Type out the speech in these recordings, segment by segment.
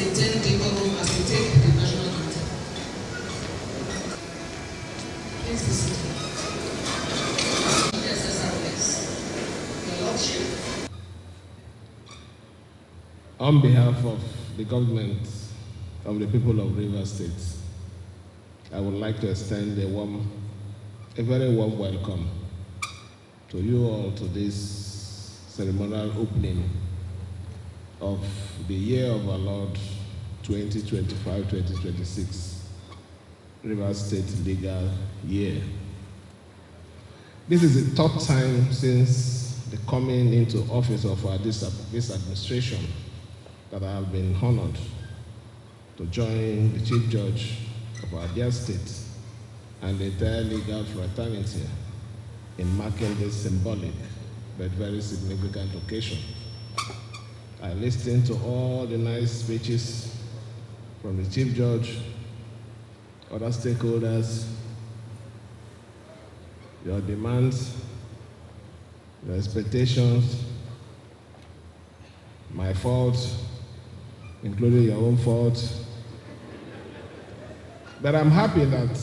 maintain decorum as we take the national anthem. Please listen to me. SSRS, Your Lordship. On behalf of the government of the people of Rivers State, I would like to extend a very warm welcome to you all to this ceremonial opening of the year of our Lord 2025-2026 Rivers State legal year. This is the third time since the coming into office of this administration that I have been honored to join the Chief Judge of our dear state and the entire legal fraternity in marking this symbolic but very significant occasion. I listened to all the nice speeches from the Chief Judge, other stakeholders, your demands, your expectations, my faults, including your own faults. But I'm happy that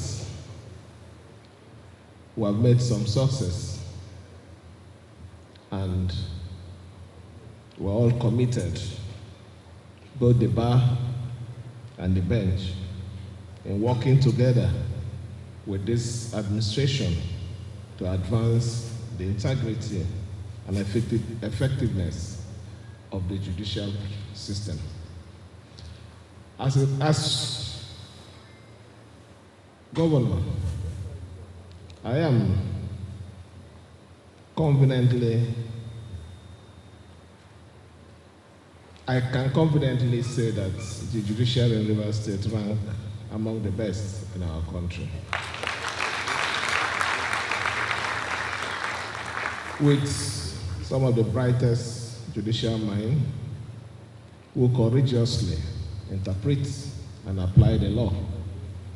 we have made some success and we're all committed, both the bar and the bench, in working together with this administration to advance the integrity and effectiveness of the judicial system. As governor, I can confidently say that the judiciary in Rivers State rank among the best in our country. With some of the brightest judicial minds who courageously interpret and apply the law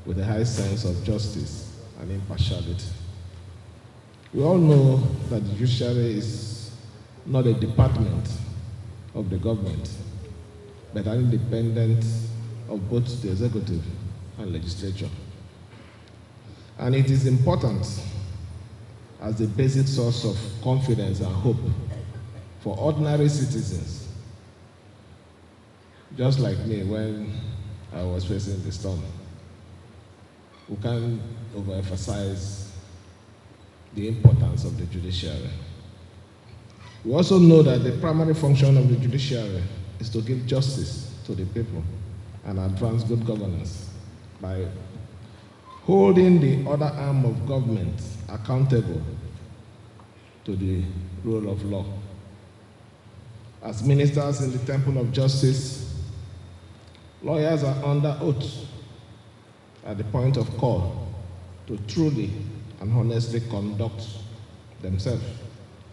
with a high sense of justice and impartiality. We all know that the judiciary is not a department of the government, but an independent of both the executive and legislature. And it is important as the basic source of confidence and hope for ordinary citizens, just like me when I was facing the storm. We can't overemphasize the importance of the judiciary. We also know that the primary function of the judiciary is to give justice to the people and advance good governance by holding the other arm of government accountable to the rule of law. As ministers in the temple of justice, lawyers are under oath at the point of call to truly and honestly conduct themselves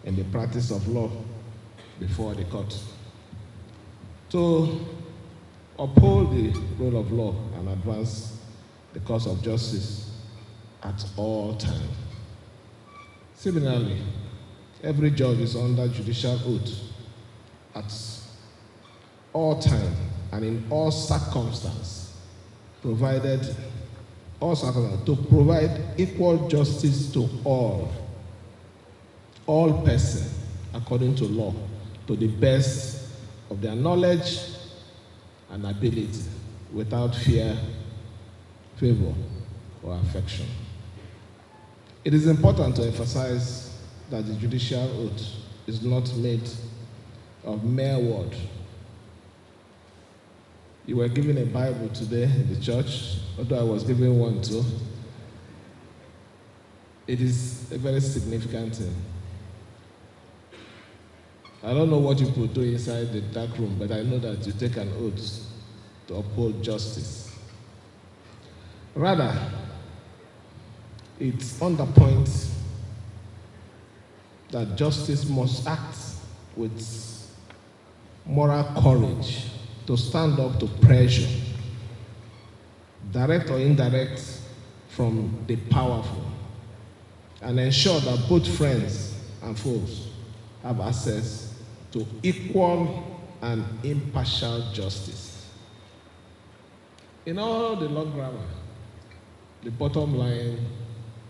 in the practice of law before the court, to uphold the rule of law and advance the cause of justice at all times. Similarly, every judge is under judicial oath at all times and in all circumstances, to provide equal justice to all persons according to law, to the best of their knowledge and ability, without fear, favor, or affection. It is important to emphasize that the judicial oath is not made of mere word. You were given a Bible today in the church, although I was given one too. It is a very significant thing. I don't know what you could do inside the dark room, but I know that you take an oath to uphold justice. Rather, it underpoints that justice must act with moral courage to stand up to pressure, direct or indirect, from the powerful, and ensure that both friends and foes have access to equal and impartial justice. In all the long grammar, the bottom line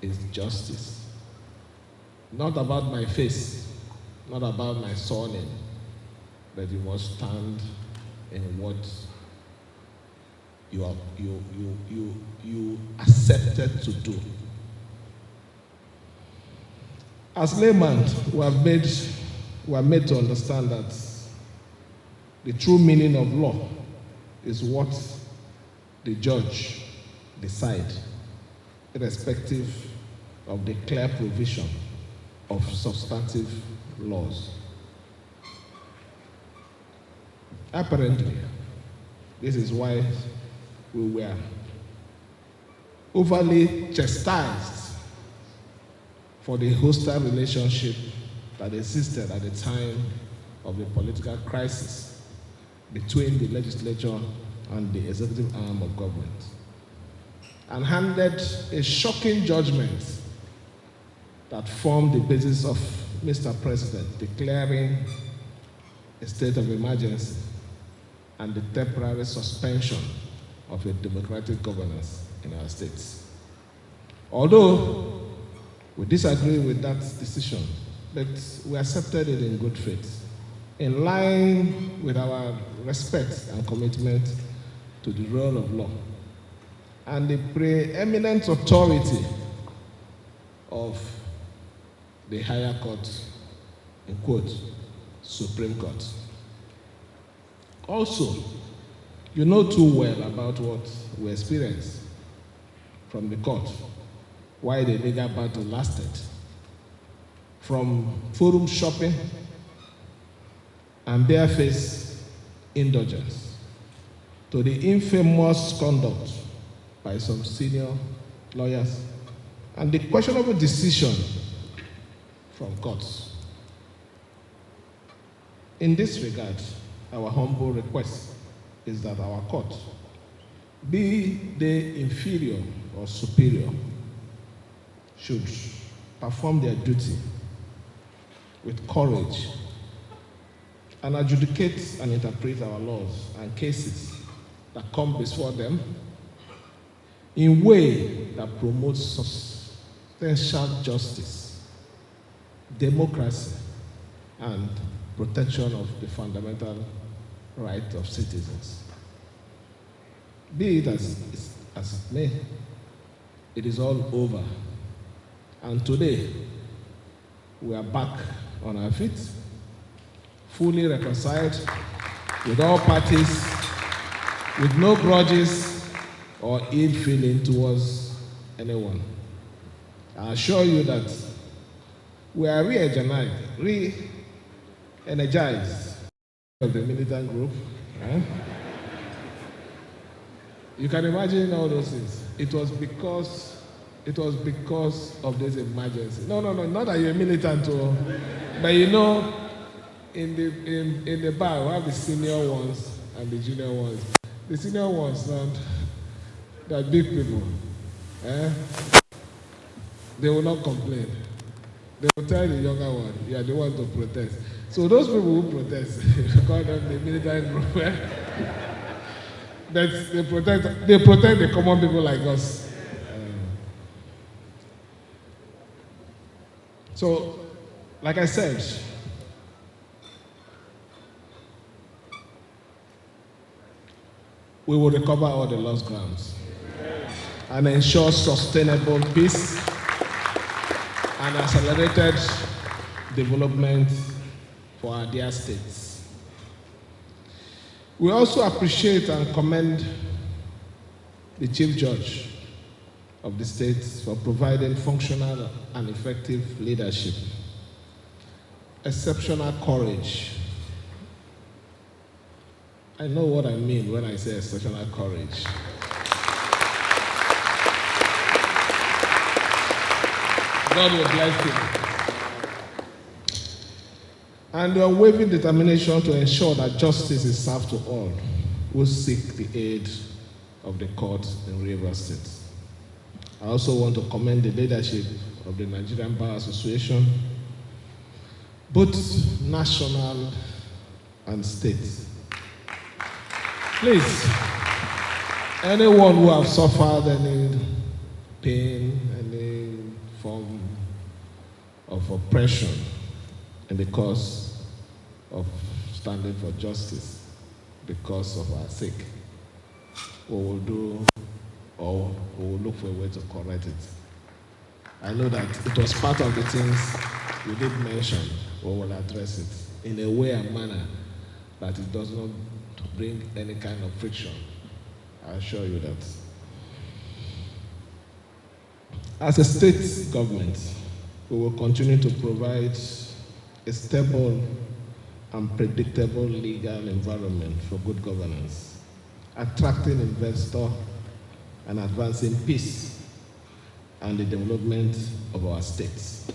is justice. Not about my face, not about my surname, but you must stand in what you accepted to do. As laymen, we are made to understand that the true meaning of law is what the judge decides, irrespective of the clear provision of substantive laws. Apparently, this is why we were overly chastised for the hostile relationship that existed at the time of the political crisis between the legislature and the executive arm of government, and handed a shocking judgment that formed the basis of Mr. President declaring a state of emergency and the temporary suspension of a democratic governance in our states. Although we disagree with that decision, but we accepted it in good faith, in line with our respect and commitment to the rule of law and the preeminent authority of the higher court, in quote, Supreme Court. Also, you know too well about what we experienced from the court, why the legal battle lasted, from forum shopping and barefaced indulgence to the infamous conduct by some senior lawyers and the questionable decision from courts. In this regard, our humble request is that our court, be they inferior or superior, should perform their duty with courage and adjudicate and interpret our laws and cases that come before them in a way that promotes substantial justice, democracy, and protection of the fundamental right of citizens. Be it as it may, it is all over. And today, we are back on our feet, fully reconciled with all parties, with no grudges or ill feeling towards anyone. I assure you that we are re-energized of the militant group. You can imagine all those things. It was because of this emergency. No, not that you're militant, but you know, in the bar, we have the senior ones and the junior ones. The senior ones, they're big people. They will not complain. They will tell the younger one, you are the one to protest. So those people who protest, we call them the militant group. But they protect the common people like us. So, like I said, we will recover all the lost grounds and ensure sustainable peace and accelerated development for our dear states. We also appreciate and commend the Chief Judge of the state for providing functional and effective leadership, exceptional courage. I know what I mean when I say exceptional courage. God will bless him. And the unwavering determination to ensure that justice is served to all who seek the aid of the court in Rivers State. I also want to commend the leadership of the Nigerian Bar Association, both national and state. Please, Anyone who have suffered any pain, any form of oppression in the cause of standing for justice because of our sake, we will do, or we will look for a way to correct it. I know that it was part of the things we did mention. We will address it in a way and manner that it does not bring any kind of friction. I assure you that. As a state government, we will continue to provide a stable and predictable legal environment for good governance, attracting investors and advancing peace and the development of our states.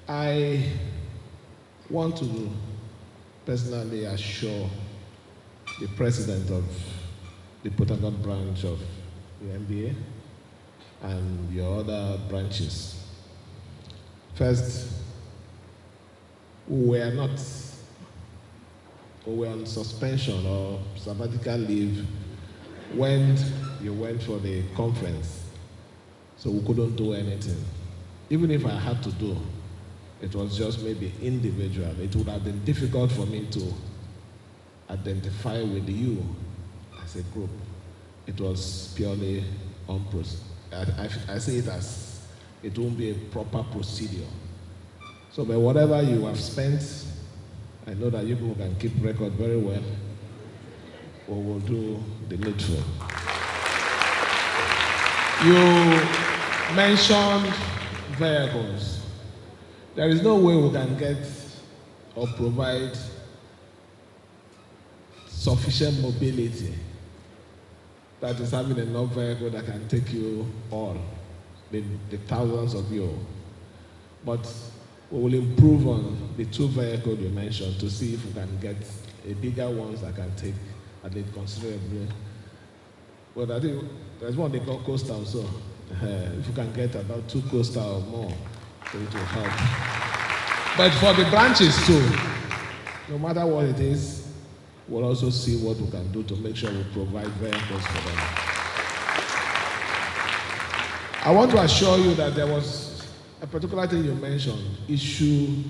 I want to personally assure the president of the Port Harcourt branch of the MBA and your other branches. First, we were on suspension or sabbatical leave when you went for the conference, so we couldn't do anything. Even if I had to do, it was just maybe individual. It would have been difficult for me to identify with you as a group. It was purely I see it as it won't be a proper procedure. So, but whatever you have spent, I know that you people can keep record very well. We will do the needful. You mentioned vehicles. There is no way we can get or provide sufficient mobility that is having enough vehicle that can take you all, the thousands of you. But we will improve on the two vehicles you mentioned to see if we can get a bigger ones that can take at least considerably. But I think there's one they call coaster also. If you can get about 2 coaster or more, so it will help. But for the branches too, no matter what it is, we'll also see what we can do to make sure we provide vehicles for them. I want to assure you that there was a particular thing you mentioned, issue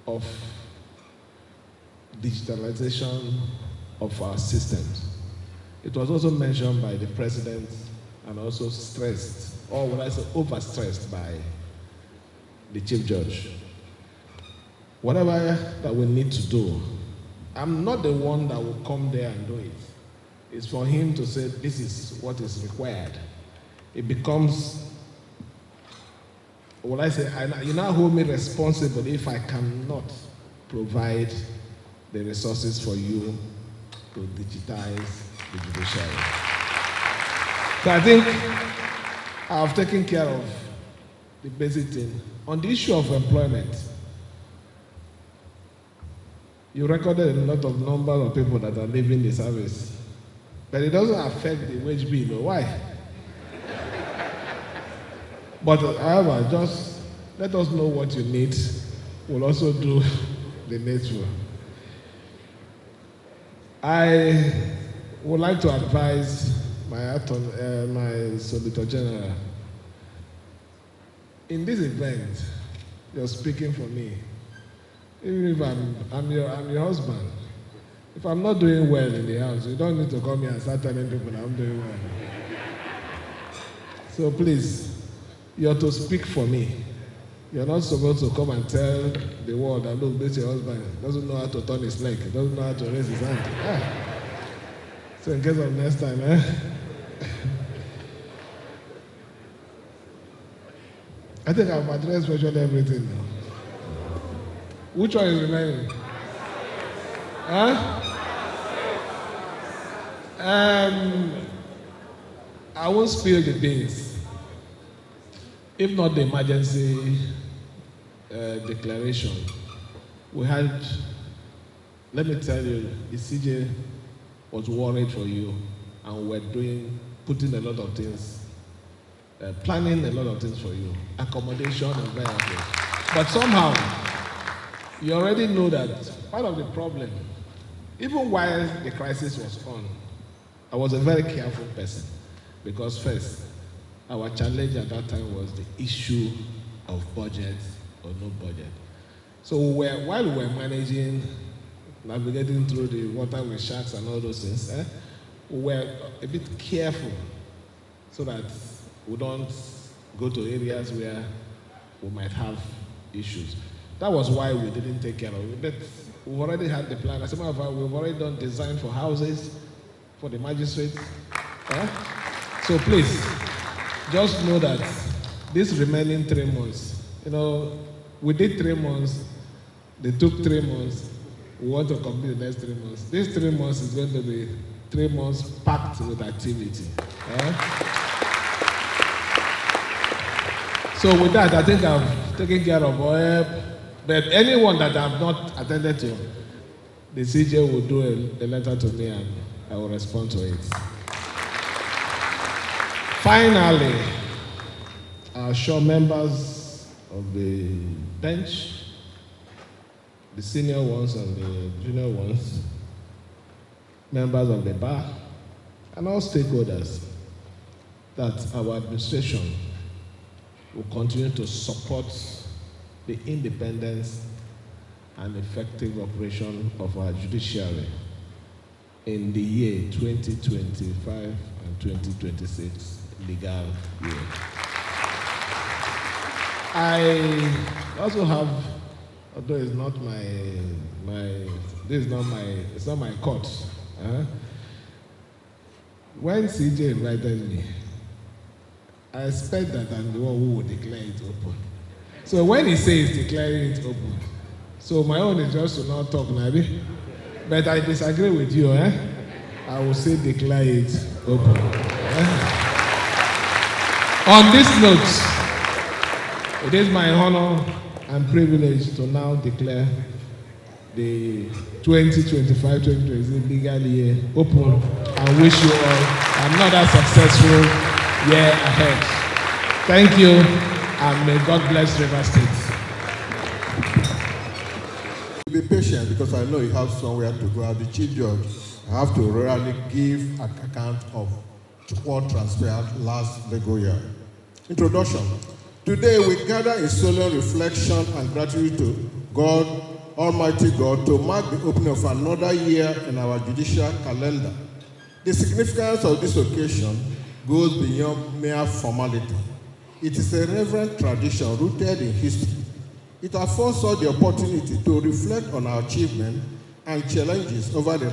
of digitalization of our systems. It was also mentioned by the president and also stressed, or would I say overstressed by the chief judge. Whatever that we need to do, I'm not the one that will come there and do it. It's for him to say, this is what is required. It becomes, what I say, you now hold me responsible if I cannot provide the resources for you to digitize the judiciary. So I think I've taken care of the basic thing. On the issue of employment, you recorded a lot of number of people that are leaving the service, but it doesn't affect the wage bill. Why? But however, just let us know what you need. We'll also do the needful. I would like to advise my Solicitor General. In this event, you're speaking for me. Even if I'm your husband, if I'm not doing well in the house, you don't need to come here and start telling people I'm doing well. So please, you're to speak for me. You're not supposed to come and tell the world that, look, this your husband doesn't know how to turn his leg, doesn't know how to raise his hand. So in case of next time, I think I've addressed virtually everything now. Which one is remaining? I won't spill the beans. If not the emergency declaration, we had, let me tell you, the CJ was worried for you, and we're putting a lot of things, planning a lot of things for you, accommodation and vehicles. But somehow, you already know that part of the problem, even while the crisis was on, I was a very careful person because first, our challenge at that time was the issue of budget or no budget. So while we were managing, navigating through the water with sharks and all those things, we were a bit careful so that we don't go to areas where we might have issues. That was why we didn't take care of it. But we've already had the plan. As a matter of fact, we've already done design for houses for the magistrates. So please, just know that these remaining 3 months, we did 3 months, they took 3 months, we want to complete the next 3 months. These 3 months is going to be 3 months packed with activity. So with that, I think I've taken care of all. But anyone that I've not attended to, the CJ will do a letter to me and I will respond to it. Finally, I assure members of the bench, the senior ones and the junior ones, members of the bar, and all stakeholders that our administration will continue to support the independence and effective operation of our judiciary in the year 2025 and 2026 legal year. I also have, although it's not it's not my court. When CJ invited me, I expect that I'm the one who will declare it open. So when he says declaring it open, so my own is just to not talk, maybe. But I disagree with you, I will say declare it open. On this note, it is my honor and privilege to now declare the 2025-2026 legal year open and wish you all another successful year ahead. Thank you, and may God bless Rivers State. Be patient because I know you have somewhere to go. As the Chief Judge, I have to really give an account of what transpired last legal year. Introduction. Today we gather in solemn reflection and gratitude to God, Almighty God, to mark the opening of another year in our judicial calendar. The significance of this occasion goes beyond mere formality. It is a reverent tradition rooted in history. It affords us the opportunity to reflect on our achievements and challenges over the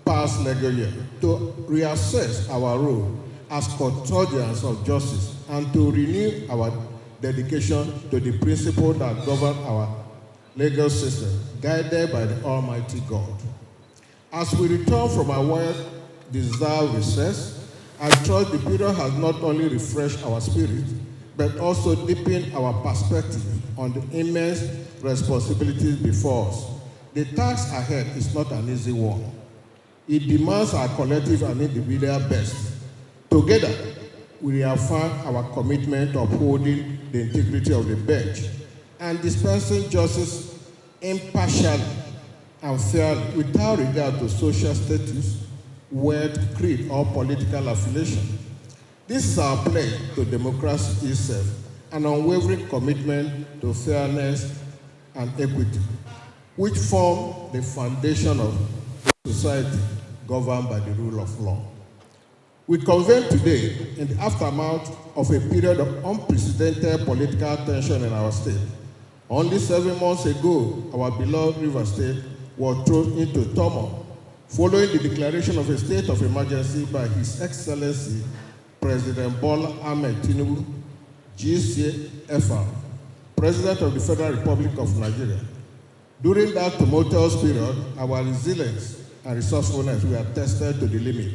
past legal year, to reassess our role as custodians of justice, and to renew our dedication to the principles that govern our legal system, guided by the Almighty God. As we return from our well-deserved recess, I trust the period has not only refreshed our spirit, but also deepened our perspective on the immense responsibilities before us. The task ahead is not an easy one. It demands our collective and individual best. Together, we reaffirm our commitment to upholding the integrity of the bench and dispensing justice impartially and fairly without regard to social status, wealth, creed, or political affiliation. This is our pledge to democracy itself, an unwavering commitment to fairness and equity, which form the foundation of a society governed by the rule of law. We convene today in the aftermath of a period of unprecedented political tension in our state. Only 7 months ago, our beloved Rivers State was thrown into turmoil following the declaration of a state of emergency by His Excellency President Bola Ahmed Tinubu, GCFR, President of the Federal Republic of Nigeria. During that tumultuous period, our resilience and resourcefulness were tested to the limit.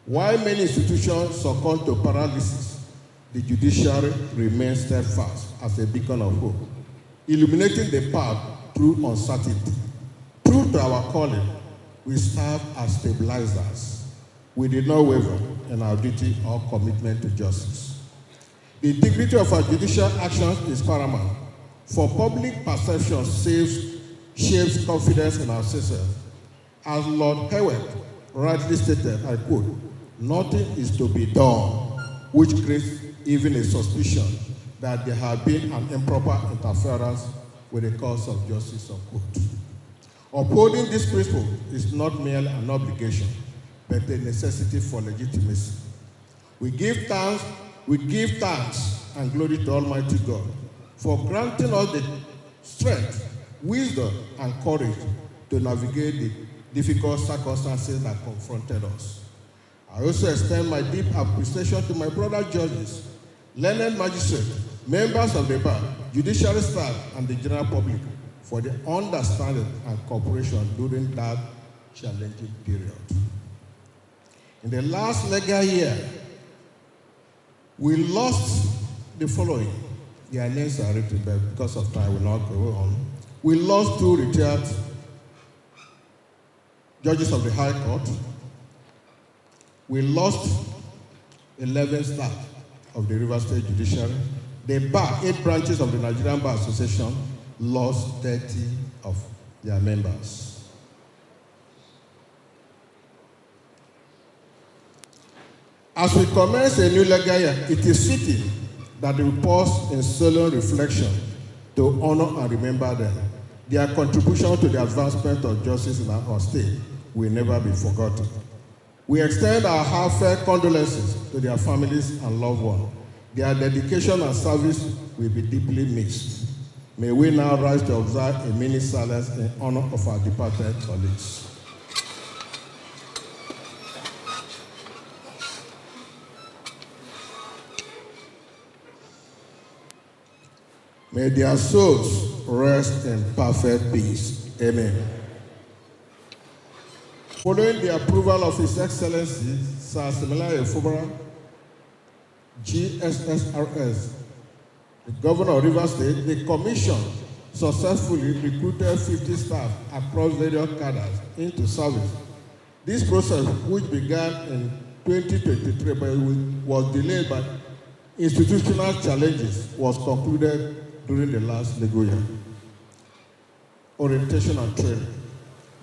While many institutions succumbed to paralysis, the judiciary remains steadfast as a beacon of hope, illuminating the path through uncertainty. True to our calling, we serve as stabilizers. We did not waver in our duty or commitment to justice. The integrity of our judicial actions is paramount, for public perception shapes confidence in our system. As Lord Hewett rightly stated, I quote, "Nothing is to be done which creates even a suspicion that there have been an improper interference with the cause of justice," unquote. Upholding this principle is not merely an obligation, but a necessity for legitimacy. We give thanks and glory to Almighty God for granting us the strength, wisdom, and courage to navigate the difficult circumstances that confronted us. I also extend my deep appreciation to my brother judges, learned magistrates, members of the bar, judiciary staff, and the general public for the understanding and cooperation during that challenging period. In the last legal year, we lost the following. Their names are written, but because of time, we will not go on. We lost 2 retired judges of the High Court. We lost 11 staff of the River State Judiciary. The bar, 8 branches of the Nigerian Bar Association, lost 30 of their members. As we commence a new legal year, it is fitting that we pause in solemn reflection to honor and remember them. Their contribution to the advancement of justice in our state will never be forgotten. We extend our heartfelt condolences to their families and loved ones. Their dedication and service will be deeply missed. May we now rise to observe a minute silence in honor of our departed colleagues. May their souls rest in perfect peace. Amen. Following the approval of His Excellency Sir Fubara, GSSRS, the Governor of Rivers State, the Commission successfully recruited 50 staff across various cadres into service. This process, which began in 2023 but was delayed by institutional challenges, was concluded during the last legal year. Orientation and training.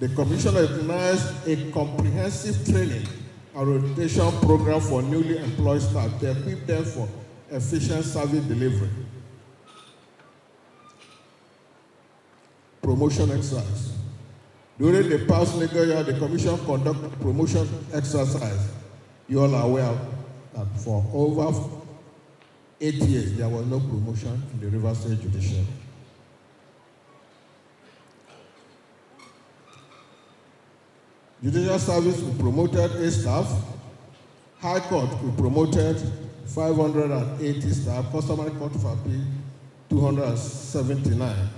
The Commission organized a comprehensive training and orientation program for newly employed staff to equip them for efficient service delivery. Promotion exercise. During the past legal year, the Commission conducted promotion exercise. You all are aware that for over 8 years, there was no promotion in the River State Judiciary. Judicial Service, we promoted 8 staff. High Court, we promoted 580 staff. Customary Court of Appeal, 279.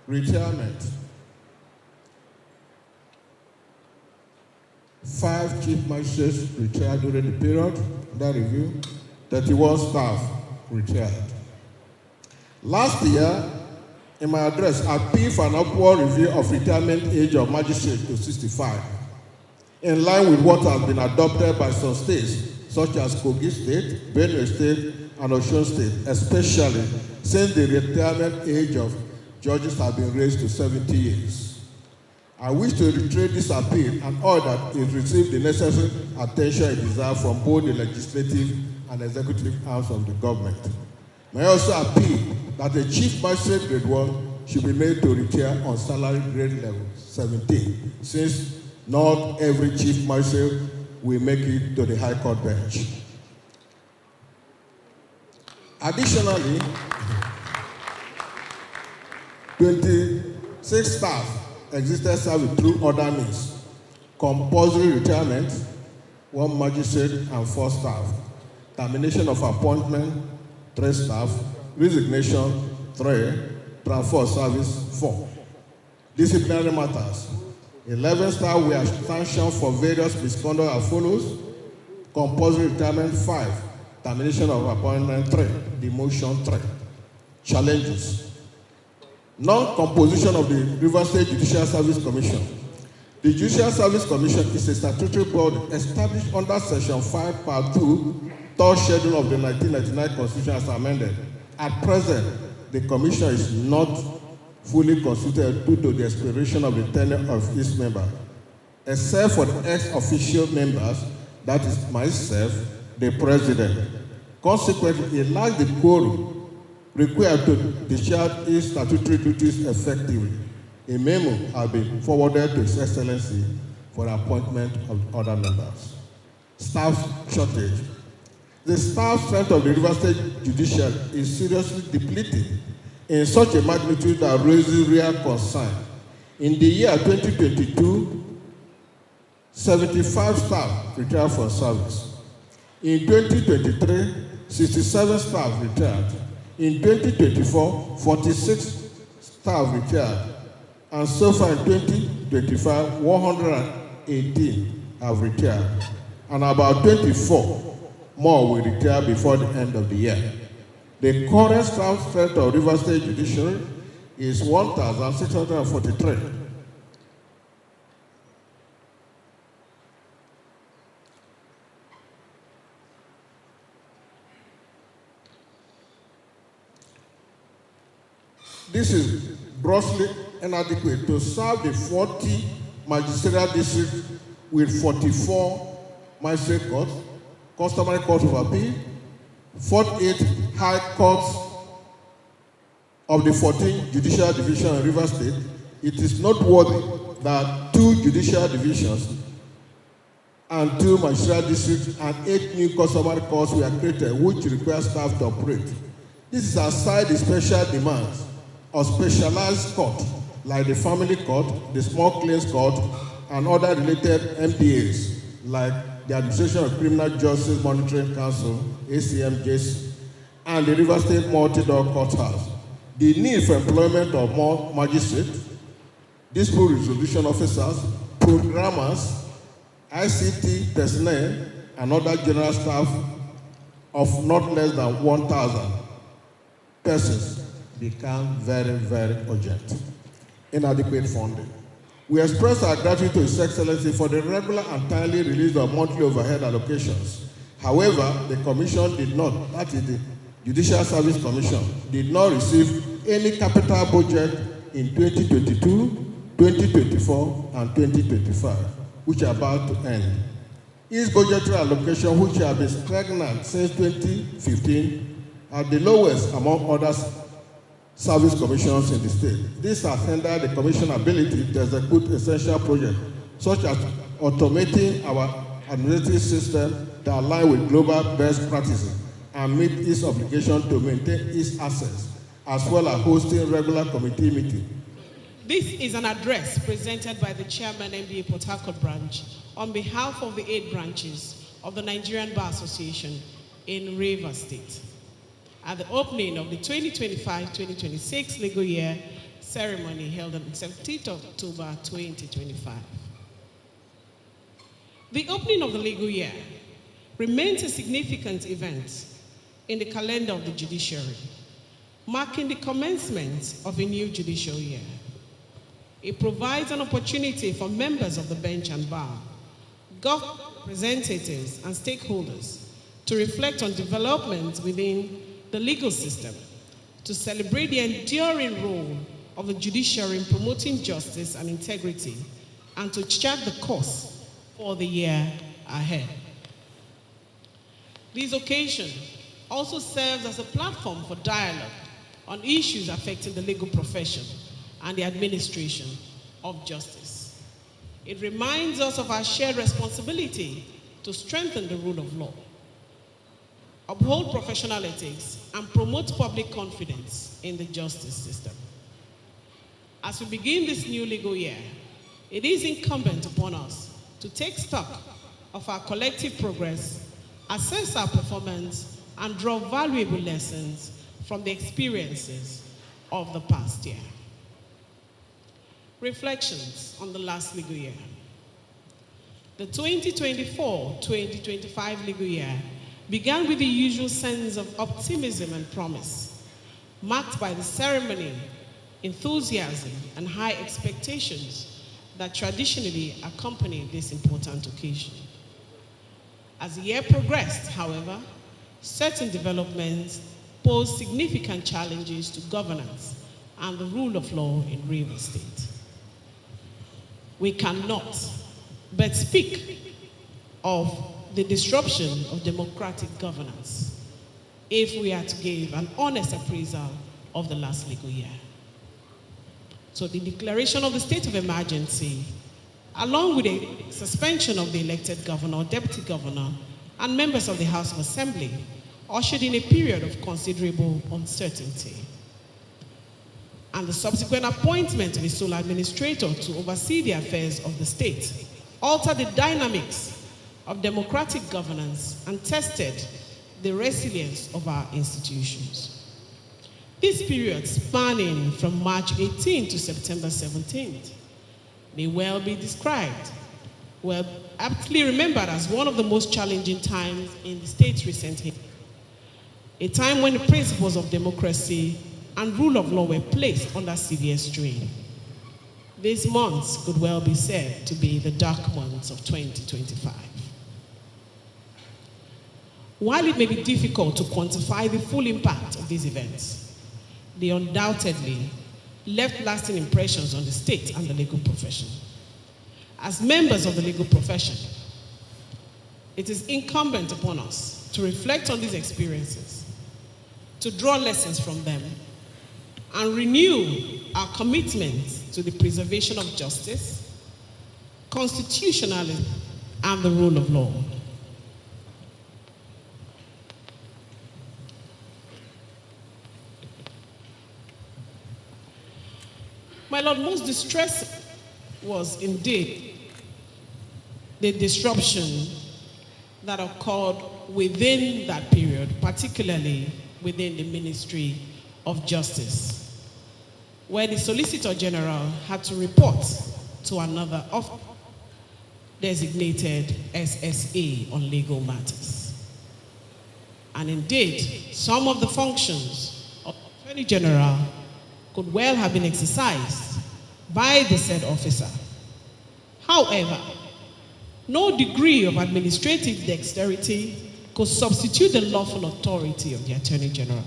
Retirement. 5 chief magistrates retired during the period. That review, 31 staff retired. Last year, in my address, I appealed for an upward review of retirement age of magistrates to 65, in line with what has been adopted by some states, such as Kogi State, Benue State, and Osun State, especially since the retirement age of judges has been raised to 70 years. I wish to reiterate this appeal and order that it receive the necessary attention it deserves from both the legislative and executive arms of the government. May I also appeal that the Chief Magistrate Grade 1 should be made to retire on salary grade level 17, since not every Chief Magistrate will make it to the High Court bench. Additionally, 26 staff existed service through other means: compulsory retirement, 1 magistrate and 4 staff; termination of appointment, 3 staff; resignation, 3; transfer of service, 4. Disciplinary matters: 11 staff were sanctioned for various misconduct as follows: compulsory retirement, 5; termination of appointment, 3; demotion, 3. Challenges: non-composition of the River State Judicial Service Commission. The Judicial Service Commission is a statutory body established under Section 5, Part 2, 3rd Schedule of the 1999 Constitution as amended. At present, the Commission is not fully constituted due to the expiration of the tenure of its member, except for the ex-official members, that is myself, the president. Consequently, it lacks the quorum required to discharge his statutory duties effectively. A memo has been forwarded to His Excellency for appointment of other members. Staff shortage. The staff strength of the River State Judiciary is seriously depleting in such a magnitude that raises real concern. In the year 2022, 75 staff retired from service. In 2023, 67 staff retired. In 2024, 46 staff retired. And so far in 2025, 118 have retired. And about 24 more will retire before the end of the year. The current staff strength of River State Judiciary is 1,643. This is grossly inadequate to serve the 40 magisterial districts with 44 magistrate courts, customary court of appeal, 48 high courts of the 14 judicial divisions in River State. It is noteworthy that 2 judicial divisions and 2 magisterial districts and 8 new customary courts were created, which require staff to operate. This is aside the special demands of specialized court, like the family court, the small claims court, and other related MDAs, like the Administration of Criminal Justice Monitoring Council, ACMJs, and the River State Multi-Door Courthouse. The need for employment of more magistrates, dispute resolution officers, programmers, ICT personnel, and other general staff of not less than 1,000 persons become very, very urgent. Inadequate funding. We express our gratitude to His Excellency for the regular and timely release of monthly overhead allocations. However, the Commission did not, that is the Judicial Service Commission, did not receive any capital budget in 2022, 2024, and 2025, which are about to end. Each budgetary allocation, which have been stagnant since 2015, are the lowest among other service commissions in the state. This has hindered the Commission's ability to execute essential projects, such as automating our administrative system to align with global best practices and meet its obligation to maintain its assets, as well as hosting regular committee meetings. This is an address presented by the Chairman, MBA Port Harcourt branch, on behalf of the 8 branches of the Nigerian Bar Association in Rivers State, at the opening of the 2025-2026 legal year ceremony held on 17th of October 2025. The opening of the legal year remains a significant event in the calendar of the judiciary, marking the commencement of a new judicial year. It provides an opportunity for members of the bench and bar, government representatives, and stakeholders to reflect on developments within the legal system, to celebrate the enduring role of the judiciary in promoting justice and integrity, and to chart the course for the year ahead. This occasion also serves as a platform for dialogue on issues affecting the legal profession and the administration of justice. It reminds us of our shared responsibility to strengthen the rule of law, uphold professional ethics, and promote public confidence in the justice system. As we begin this new legal year, it is incumbent upon us to take stock of our collective progress, assess our performance, and draw valuable lessons from the experiences of the past year. Reflections on the last legal year. The 2024-2025 legal year began with the usual sense of optimism and promise, marked by the ceremony, enthusiasm, and high expectations that traditionally accompany this important occasion. As the year progressed, however, certain developments posed significant challenges to governance and the rule of law in Rivers State. We cannot but speak of the disruption of democratic governance if we are to give an honest appraisal of the last legal year. So the declaration of the state of emergency, along with the suspension of the elected governor, deputy governor, and members of the House of Assembly, ushered in a period of considerable uncertainty. And the subsequent appointment of a sole administrator to oversee the affairs of the state altered the dynamics of democratic governance and tested the resilience of our institutions. This period, spanning from March 18 to September 17th, may well be described, well, aptly remembered as one of the most challenging times in the state's recent history. A time when the principles of democracy and rule of law were placed under severe strain. These months could well be said to be the dark months of 2025. While it may be difficult to quantify the full impact of these events, they undoubtedly left lasting impressions on the state and the legal profession. As members of the legal profession, it is incumbent upon us to reflect on these experiences, to draw lessons from them, and renew our commitment to the preservation of justice, constitutionalism, and the rule of law. My Lord, most distressing was indeed the disruption that occurred within that period, particularly within the Ministry of Justice, where the Solicitor General had to report to another office designated SSA on legal matters. And indeed, some of the functions of the Attorney General could well have been exercised by the said officer. However, no degree of administrative dexterity could substitute the lawful authority of the Attorney General.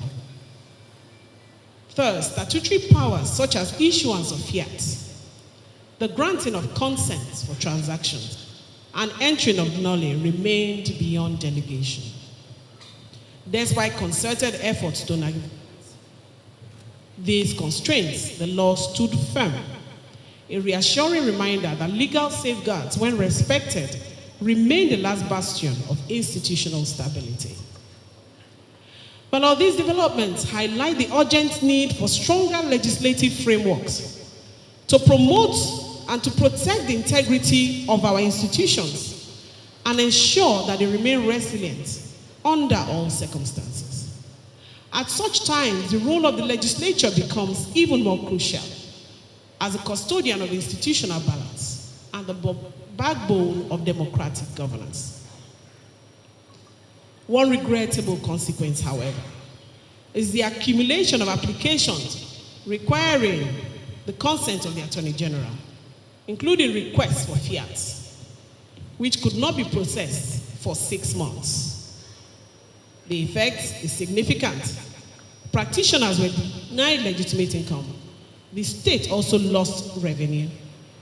Third, statutory powers such as issuance of fiat, the granting of consents for transactions, and entering of nulli remained beyond delegation. Despite concerted efforts to navigate these constraints, the law stood firm, a reassuring reminder that legal safeguards, when respected, remain the last bastion of institutional stability. But all these developments highlight the urgent need for stronger legislative frameworks to promote and to protect the integrity of our institutions and ensure that they remain resilient under all circumstances. At such times, the role of the legislature becomes even more crucial as a custodian of institutional balance and the backbone of democratic governance. One regrettable consequence, however, is the accumulation of applications requiring the consent of the Attorney General, including requests for fiat, which could not be processed for 6 months. The effect is significant. Practitioners were denied legitimate income. The state also lost revenue.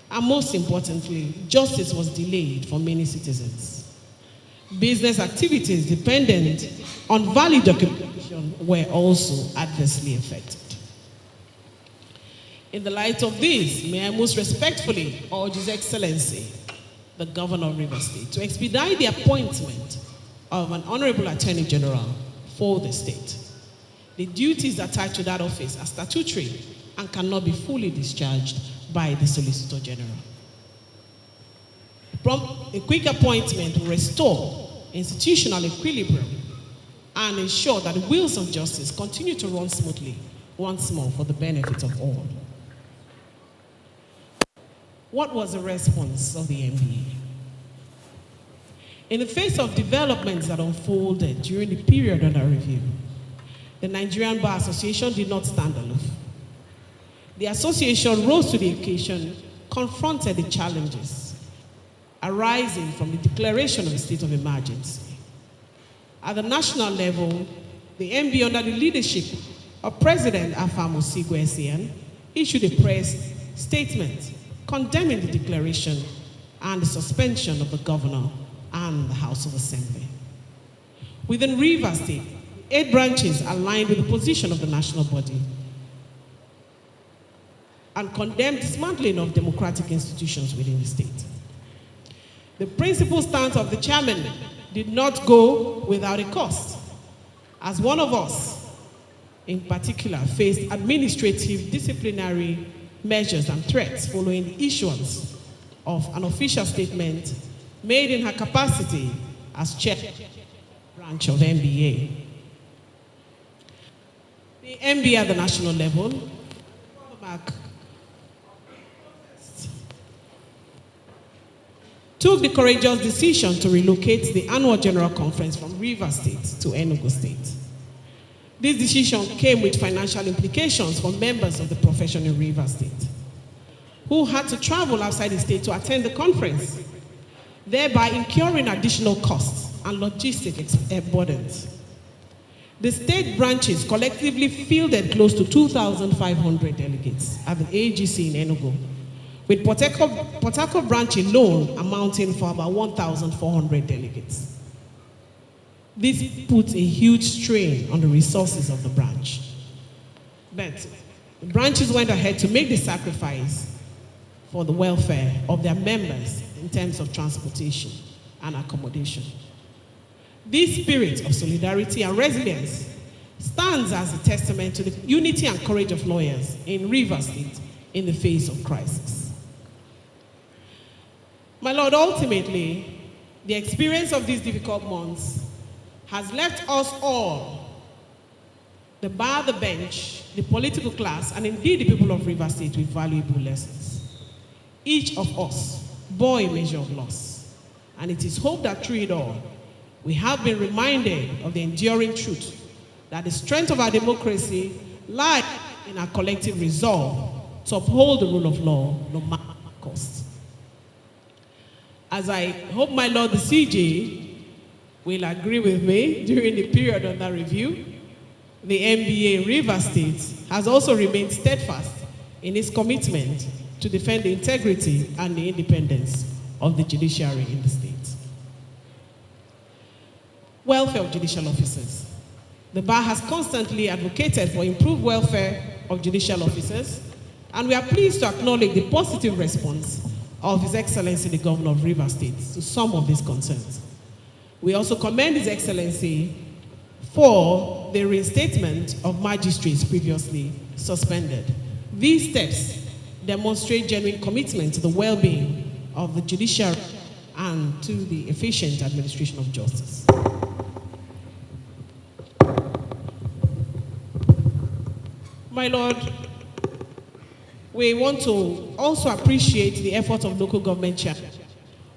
And most importantly, justice was delayed for many citizens. Business activities dependent on valid documentation were also adversely affected. In the light of this, may I most respectfully urge His Excellency, the Governor of Rivers State, to expedite the appointment of an Honorable Attorney General for the state. The duties attached to that office are statutory and cannot be fully discharged by the Solicitor General. A quick appointment will restore institutional equilibrium and ensure that the wheels of justice continue to run smoothly once more for the benefit of all. What was the response of the NBA? In the face of developments that unfolded during the period under review, the Nigerian Bar Association did not stand aloof. The association rose to the occasion, confronted the challenges arising from the declaration of a state of emergency. At the national level, the MB, under the leadership of President Afam Osigwe, issued a press statement condemning the declaration and the suspension of the governor and the House of Assembly. Within Rivers State, 8 branches aligned with the position of the national body and condemned dismantling of democratic institutions within the state. The principal stance of the chairman did not go without a cost, as one of us, in particular, faced administrative disciplinary measures and threats following the issuance of an official statement made in her capacity as chair branch of MBA. The MBA at the national level took the courageous decision to relocate the annual general conference from Rivers State to Enugu State. This decision came with financial implications for members of the profession in Rivers State, who had to travel outside the state to attend the conference, thereby incurring additional costs and logistic burdens. The state branches collectively fielded close to 2,500 delegates at the AGC in Enugu, with Port Harcourt branch alone amounting for about 1,400 delegates. This puts a huge strain on the resources of the branch. But the branches went ahead to make the sacrifice for the welfare of their members in terms of transportation and accommodation. This spirit of solidarity and resilience stands as a testament to the unity and courage of lawyers in Rivers State in the face of crisis. My Lord, ultimately, the experience of these difficult months has left us all, the bar, the bench, the political class, and indeed the people of Rivers State, with valuable lessons. Each of us bore a measure of loss, and it is hoped that through it all, we have been reminded of the enduring truth that the strength of our democracy lies in our collective resolve to uphold the rule of law no matter the cost. As I hope my Lord the CJ will agree with me, during the period under review, the MBA in Rivers State has also remained steadfast in its commitment to defend the integrity and the independence of the judiciary in the state. Welfare of judicial officers. The bar has constantly advocated for improved welfare of judicial officers, and we are pleased to acknowledge the positive response of His Excellency the Governor of Rivers State to some of these concerns. We also commend His Excellency for the reinstatement of magistrates previously suspended. These steps demonstrate genuine commitment to the well-being of the judiciary and to the efficient administration of justice. My Lord, we want to also appreciate the effort of local government chairmen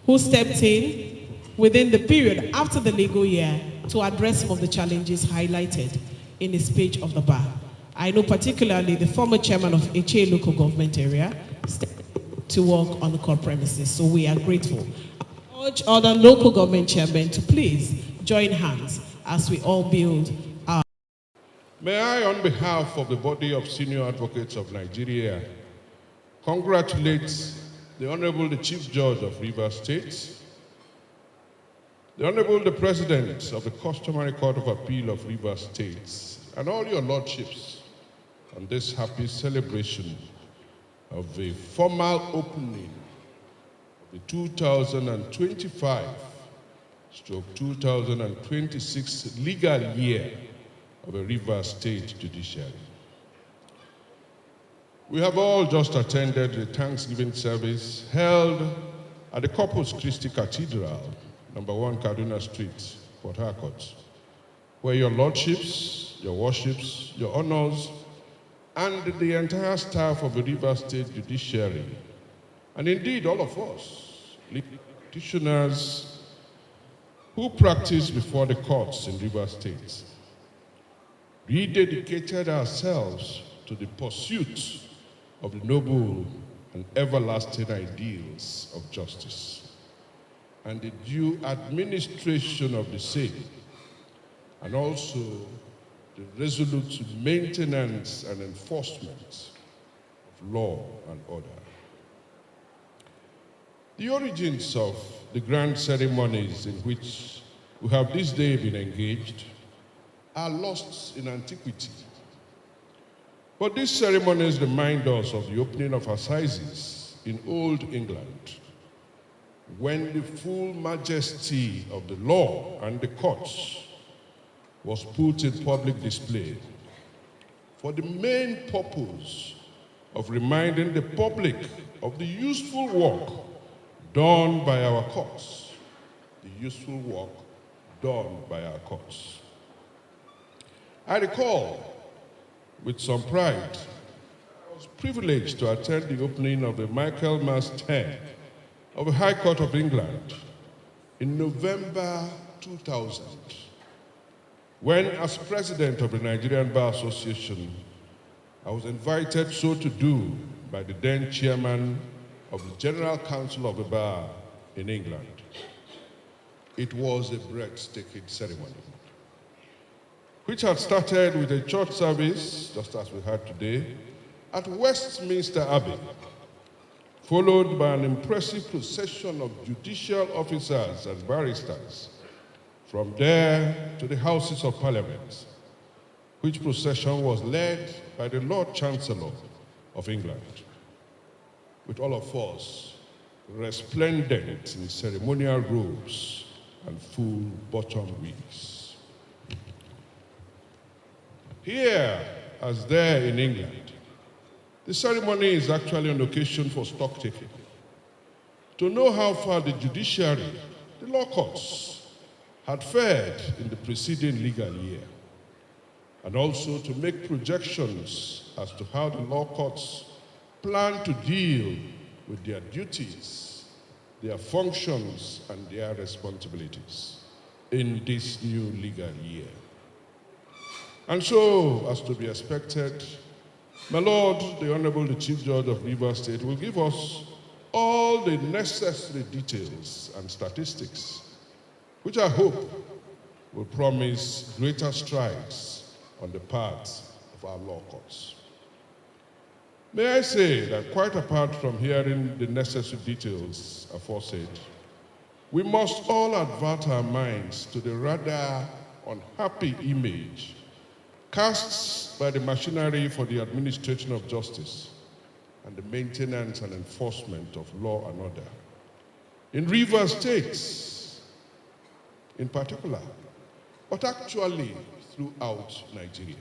who stepped in within the period after the legal year to address some of the challenges highlighted in the speech of the bar. I know particularly the former chairman of HA local government area stepped to work on the court premises, so we are grateful. I urge other local government chairmen to please join hands as we all build our... May I, on behalf of the body of senior advocates of Nigeria, congratulate the Honorable the Chief Judge of Rivers State, the Honorable the President of the Customary Court of Appeal of Rivers State, and all your lordships on this happy celebration of the formal opening of the 2025/2026 legal year of the Rivers State Judiciary. We have all just attended the Thanksgiving service held at the Corpus Christi Cathedral, number 1 Kaduna Street, Port Harcourt, where your lordships, your worships, your honors, and the entire staff of the Rivers State Judiciary, and indeed all of us, practitioners who practice before the courts in Rivers State, rededicated ourselves to the pursuit of the noble and everlasting ideals of justice and the due administration of the same, and also the resolute maintenance and enforcement of law and order. The origins of the grand ceremonies in which we have this day been engaged are lost in antiquity. But these ceremonies remind us of the opening of assizes in Old England, when the full majesty of the law and the courts was put in public display for the main purpose of reminding the public of the useful work done by our courts, the useful work done by our courts. I recall with some pride, I was privileged to attend the opening of the Michaelmas 10 of the High Court of England in November 2000, when, as president of the Nigerian Bar Association, I was invited so to do by the then chairman of the General Council of the Bar in England. It was a breathtaking ceremony, which had started with a church service, just as we had today, at Westminster Abbey, followed by an impressive procession of judicial officers and barristers, from there to the Houses of Parliament, which procession was led by the Lord Chancellor of England, with all of us resplendent in ceremonial robes and full bottom wigs. Here, as there in England, the ceremony is actually an occasion for stock taking, to know how far the judiciary, the law courts, had fared in the preceding legal year, and also to make projections as to how the law courts plan to deal with their duties, their functions, and their responsibilities in this new legal year. And so, as to be expected, my Lord, the Honorable the Chief Judge of Rivers State, will give us all the necessary details and statistics, which I hope will promise greater strides on the part of our law courts. May I say that quite apart from hearing the necessary details aforesaid, we must all avert our minds to the rather unhappy image cast by the machinery for the administration of justice and the maintenance and enforcement of law and order in Rivers State in particular, but actually throughout Nigeria.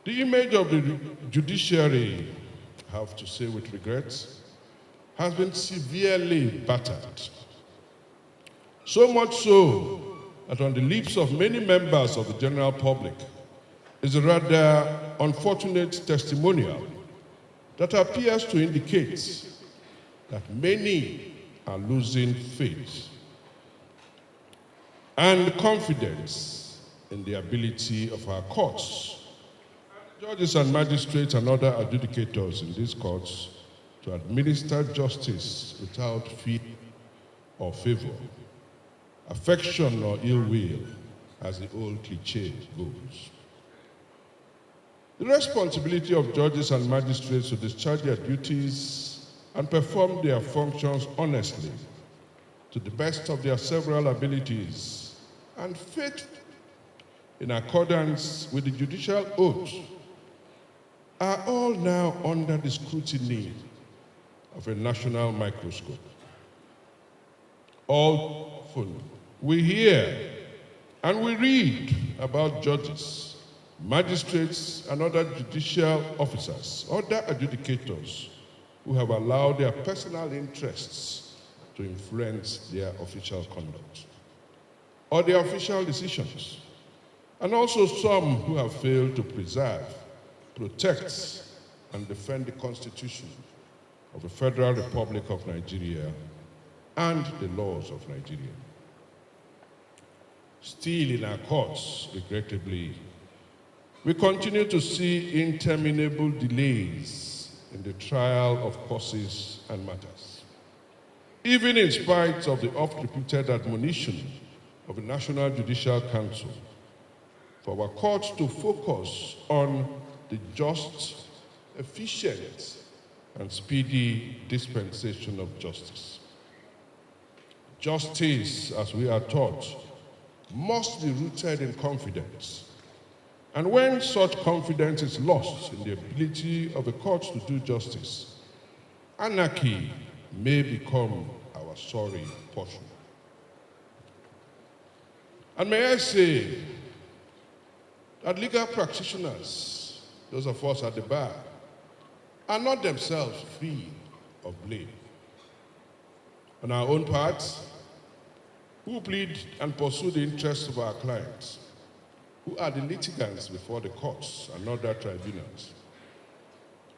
The image of the judiciary, I have to say with regret, has been severely battered. So much so that on the lips of many members of the general public is a rather unfortunate testimonial that appears to indicate that many are losing faith and confidence in the ability of our courts, judges and magistrates and other adjudicators in these courts to administer justice without fear or favor, affection or ill will, as the old cliche goes. The responsibility of judges and magistrates to discharge their duties and perform their functions honestly, to the best of their several abilities, and faithfully in accordance with the judicial oath, are all now under the scrutiny of a national microscope. All often we hear and we read about judges, magistrates, and other judicial officers, other adjudicators who have allowed their personal interests to influence their official conduct or their official decisions, and also some who have failed to preserve, protect, and defend the Constitution of the Federal Republic of Nigeria and the laws of Nigeria. Still in our courts, regrettably, we continue to see interminable delays in the trial of causes and matters, even in spite of the oft-repeated admonition of the National Judicial Council for our courts to focus on the just, efficient, and speedy dispensation of justice. Justice, as we are taught, must be rooted in confidence. And when such confidence is lost in the ability of a court to do justice, anarchy may become our sorry portion. And may I say that legal practitioners, those of us at the bar, are not themselves free of blame. On our own part, who plead and pursue the interests of our clients, who are the litigants before the courts and other tribunals,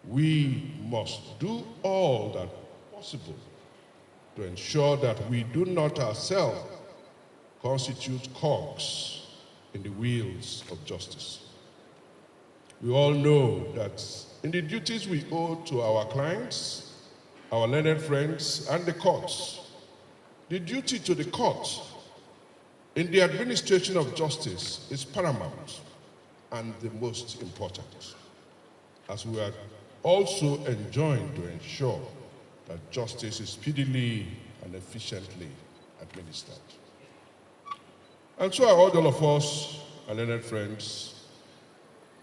we must do all that possible to ensure that we do not ourselves constitute cogs in the wheels of justice. We all know that in the duties we owe to our clients, our learned friends, and the courts, the duty to the court in the administration of justice is paramount and the most important, as we are also enjoined to ensure that justice is speedily and efficiently administered. And so I urge all of us, our learned friends,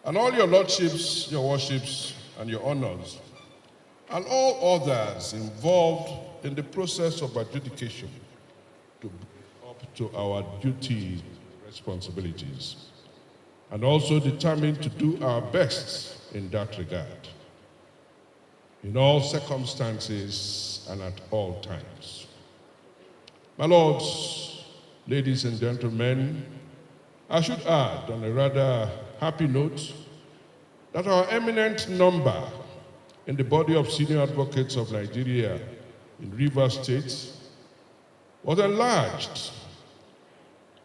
and all your lordships, your worships, and your honors, and all others involved in the process of adjudication to bring up to our duties and responsibilities, and also determined to do our best in that regard, in all circumstances and at all times. My lords, ladies and gentlemen, I should add on a rather happy note that our eminent number in the body of senior advocates of Nigeria in Rivers State was enlarged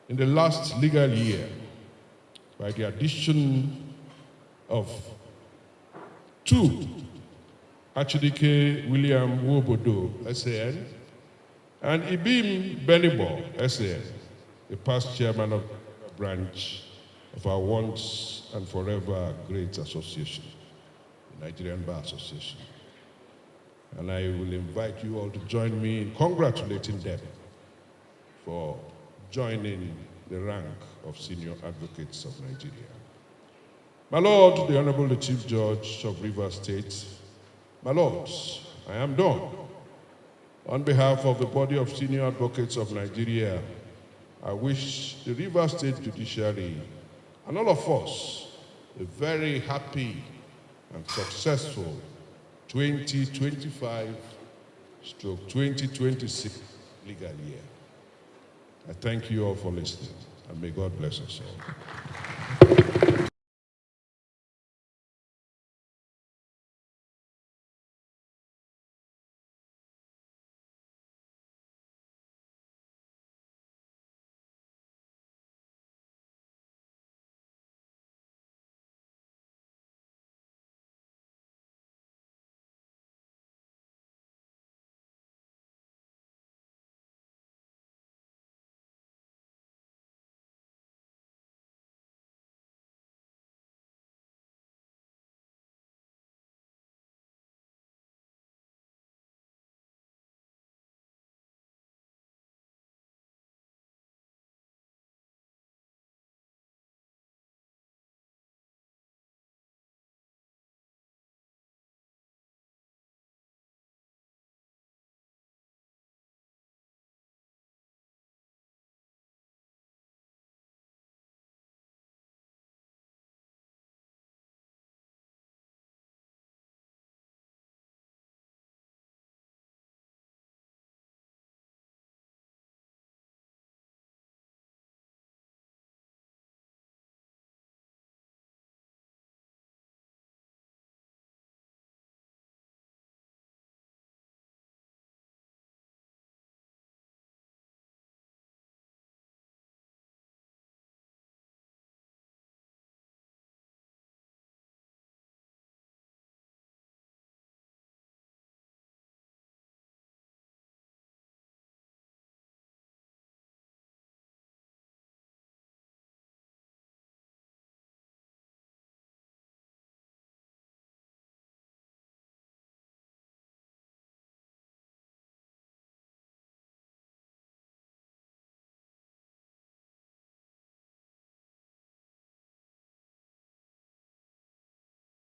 in the last legal year by the addition of 2 Archidike William Wobodo, SAN, and Ibim Benibo, SAN, the past chairman of the branch of our once and forever great association, the Nigerian Bar Association. And I will invite you all to join me in congratulating them for joining the rank of senior advocates of Nigeria. My Lord, the Honorable Chief Judge of Rivers State, my lords, I am done. On behalf of the body of senior advocates of Nigeria, I wish the Rivers State Judiciary and all of us a very happy and successful 2025/2026 legal year. I thank you all for listening, and may God bless us all.